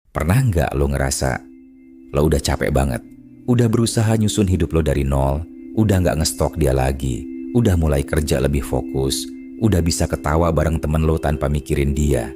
Pernah nggak lo ngerasa lo udah capek banget, udah berusaha nyusun hidup lo dari nol, udah nggak ngestok dia lagi, udah mulai kerja lebih fokus, udah bisa ketawa bareng temen lo tanpa mikirin dia.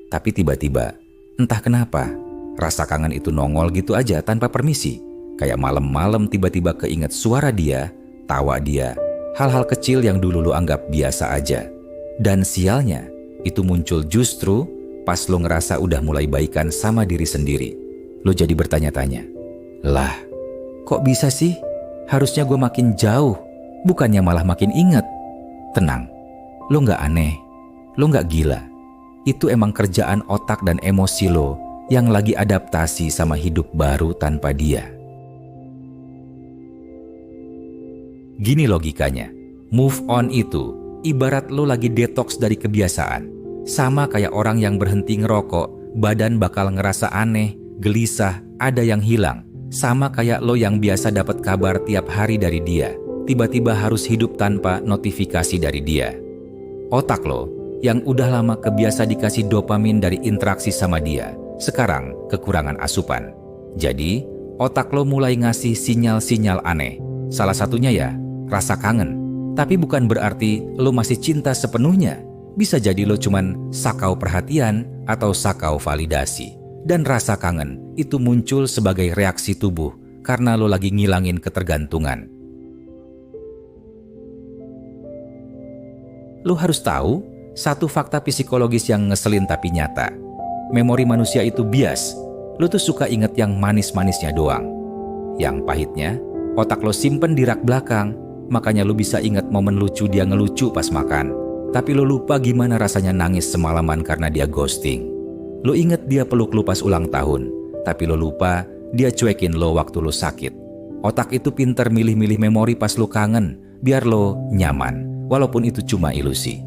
Tapi tiba-tiba, entah kenapa, rasa kangen itu nongol gitu aja tanpa permisi. Kayak malam-malam tiba-tiba keinget suara dia, tawa dia, hal-hal kecil yang dulu lo anggap biasa aja. Dan sialnya, itu muncul justru pas lo ngerasa udah mulai baikan sama diri sendiri. Lo jadi bertanya-tanya, lah, kok bisa sih? Harusnya gue makin jauh, bukannya malah makin inget. Tenang, lo gak aneh, lo gak gila. Itu emang kerjaan otak dan emosi lo yang lagi adaptasi sama hidup baru tanpa dia. Gini logikanya, move on itu ibarat lo lagi detox dari kebiasaan. Sama kayak orang yang berhenti ngerokok, badan bakal ngerasa aneh, gelisah, ada yang hilang. Sama kayak lo yang biasa dapat kabar tiap hari dari dia, tiba-tiba harus hidup tanpa notifikasi dari dia. Otak lo yang udah lama kebiasa dikasih dopamin dari interaksi sama dia, sekarang kekurangan asupan. Jadi, otak lo mulai ngasih sinyal-sinyal aneh. Salah satunya ya, rasa kangen. Tapi bukan berarti lo masih cinta sepenuhnya. Bisa jadi lo cuman sakau perhatian atau sakau validasi. Dan rasa kangen itu muncul sebagai reaksi tubuh karena lo lagi ngilangin ketergantungan. Lo harus tahu satu fakta psikologis yang ngeselin tapi nyata. Memori manusia itu bias. Lo tuh suka inget yang manis-manisnya doang. Yang pahitnya, otak lo simpen di rak belakang. Makanya lo bisa inget momen lucu dia ngelucu pas makan. Tapi lo lupa gimana rasanya nangis semalaman karena dia ghosting. Lo inget dia peluk lo pas ulang tahun. Tapi lo lupa dia cuekin lo waktu lo sakit. Otak itu pinter milih-milih memori pas lo kangen. Biar lo nyaman. Walaupun itu cuma ilusi.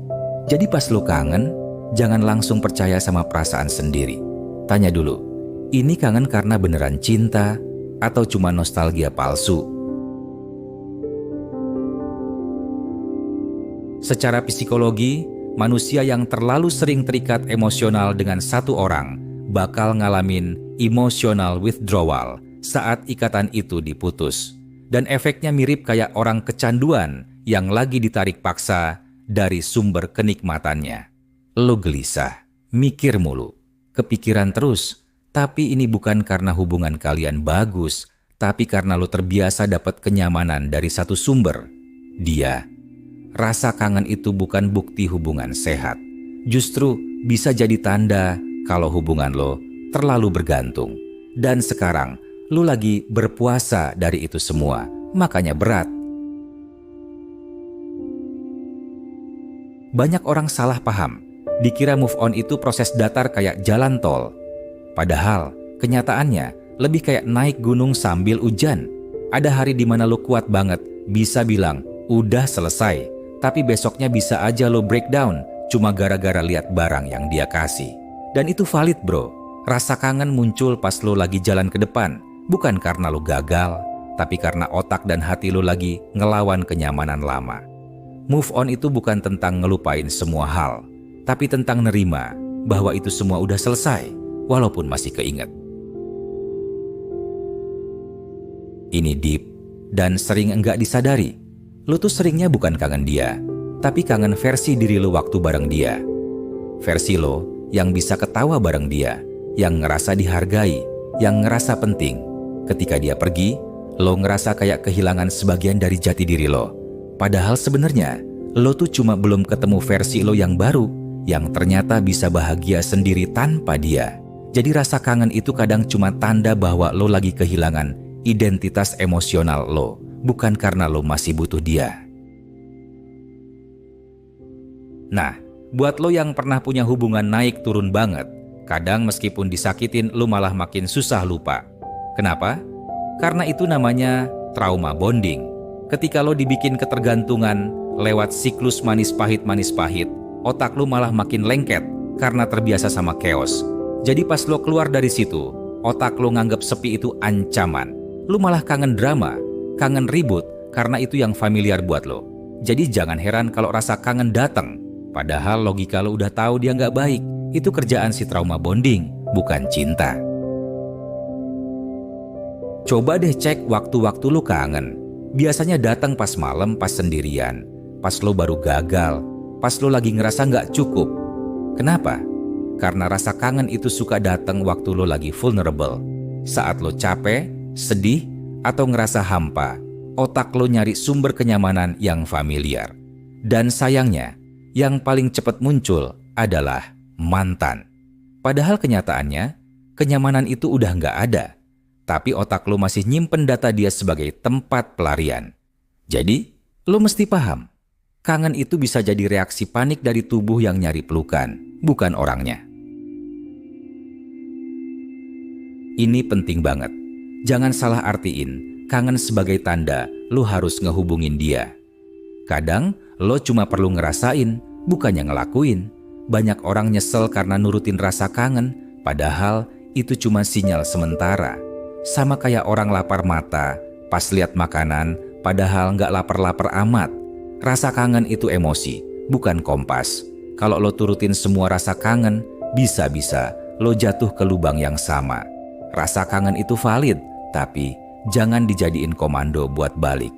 Jadi pas lo kangen, jangan langsung percaya sama perasaan sendiri. Tanya dulu, ini kangen karena beneran cinta atau cuma nostalgia palsu? Secara psikologi, manusia yang terlalu sering terikat emosional dengan satu orang bakal ngalamin emotional withdrawal saat ikatan itu diputus. Dan efeknya mirip kayak orang kecanduan yang lagi ditarik paksa dari sumber kenikmatannya. Lo gelisah, mikir mulu, kepikiran terus, tapi ini bukan karena hubungan kalian bagus, tapi karena lo terbiasa dapat kenyamanan dari satu sumber, dia. Rasa kangen itu bukan bukti hubungan sehat. Justru bisa jadi tanda kalau hubungan lo terlalu bergantung. Dan sekarang lo lagi berpuasa dari itu semua, makanya berat. Banyak orang salah paham, dikira move on itu proses datar kayak jalan tol. Padahal kenyataannya lebih kayak naik gunung sambil hujan. Ada hari di mana lo kuat banget, bisa bilang udah selesai. Tapi besoknya bisa aja lo breakdown cuma gara-gara lihat barang yang dia kasih. Dan itu valid bro. Rasa kangen muncul pas lo lagi jalan ke depan. Bukan karena lo gagal, tapi karena otak dan hati lo lagi ngelawan kenyamanan lama. Move on itu bukan tentang ngelupain semua hal, tapi tentang nerima bahwa itu semua udah selesai, walaupun masih keinget. Ini deep dan sering enggak disadari. Lo tuh seringnya bukan kangen dia, tapi kangen versi diri lo waktu bareng dia. Versi lo yang bisa ketawa bareng dia, yang ngerasa dihargai, yang ngerasa penting. Ketika dia pergi, lo ngerasa kayak kehilangan sebagian dari jati diri lo. Padahal sebenarnya, lo tuh cuma belum ketemu versi lo yang baru, yang ternyata bisa bahagia sendiri tanpa dia. Jadi rasa kangen itu kadang cuma tanda bahwa lo lagi kehilangan identitas emosional lo. Bukan karena lo masih butuh dia. Nah, buat lo yang pernah punya hubungan naik turun banget, kadang meskipun disakitin lo malah makin susah lupa. Kenapa? Karena itu namanya trauma bonding. Ketika lo dibikin ketergantungan lewat siklus manis pahit, otak lo malah makin lengket karena terbiasa sama chaos. Jadi pas lo keluar dari situ, otak lo nganggap sepi itu ancaman. Lo malah kangen drama, kangen ribut karena itu yang familiar buat lo. Jadi jangan heran kalau rasa kangen datang. Padahal logika lo udah tahu dia nggak baik. Itu kerjaan si trauma bonding, bukan cinta. Coba deh cek waktu-waktu lo kangen. Biasanya datang pas malam, pas sendirian, pas lo baru gagal, pas lo lagi ngerasa nggak cukup. Kenapa? Karena rasa kangen itu suka datang waktu lo lagi vulnerable. Saat lo capek, sedih, atau ngerasa hampa, otak lo nyari sumber kenyamanan yang familiar. Dan sayangnya, yang paling cepat muncul adalah mantan. Padahal kenyataannya, kenyamanan itu udah nggak ada. Tapi otak lo masih nyimpen data dia sebagai tempat pelarian. Jadi, lo mesti paham, kangen itu bisa jadi reaksi panik dari tubuh yang nyari pelukan, bukan orangnya. Ini penting banget. Jangan salah artiin, kangen sebagai tanda lo harus ngehubungin dia. Kadang, lo cuma perlu ngerasain, bukannya ngelakuin. Banyak orang nyesel karena nurutin rasa kangen, padahal itu cuma sinyal sementara. Sama kayak orang lapar mata, pas lihat makanan, padahal nggak lapar-lapar amat. Rasa kangen itu emosi, bukan kompas. Kalau lo turutin semua rasa kangen, bisa-bisa lo jatuh ke lubang yang sama. Rasa kangen itu valid, tapi jangan dijadiin komando buat balik.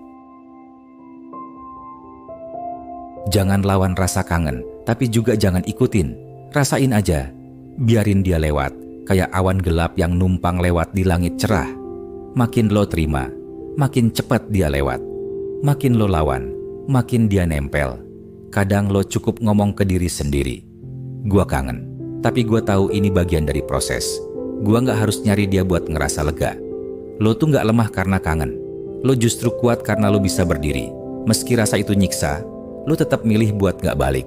Jangan lawan rasa kangen, tapi juga jangan ikutin. Rasain aja, biarin dia lewat. Kayak awan gelap yang numpang lewat di langit cerah. Makin lo terima, makin cepat dia lewat. Makin lo lawan, makin dia nempel. Kadang lo cukup ngomong ke diri sendiri, gua kangen, tapi gua tahu ini bagian dari proses. Gua gak harus nyari dia buat ngerasa lega. Lo tuh gak lemah karena kangen. Lo justru kuat karena lo bisa berdiri. Meski rasa itu nyiksa, lo tetap milih buat gak balik.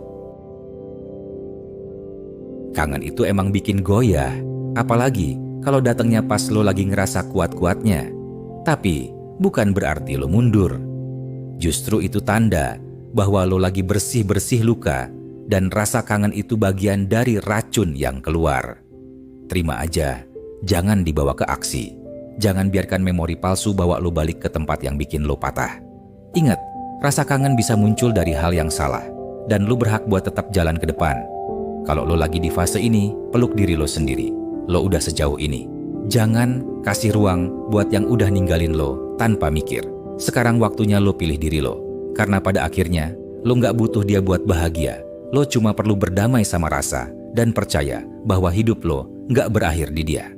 Kangen itu emang bikin goyah. Apalagi kalau datangnya pas lo lagi ngerasa kuat-kuatnya. Tapi bukan berarti lo mundur. Justru itu tanda bahwa lo lagi bersih-bersih luka dan rasa kangen itu bagian dari racun yang keluar. Terima aja, jangan dibawa ke aksi. Jangan biarkan memori palsu bawa lo balik ke tempat yang bikin lo patah. Ingat, rasa kangen bisa muncul dari hal yang salah dan lo berhak buat tetap jalan ke depan. Kalau lo lagi di fase ini, peluk diri lo sendiri. Lo udah sejauh ini. Jangan kasih ruang buat yang udah ninggalin lo tanpa mikir. Sekarang waktunya lo pilih diri lo. Karena pada akhirnya, lo gak butuh dia buat bahagia. Lo cuma perlu berdamai sama rasa dan percaya bahwa hidup lo gak berakhir di dia.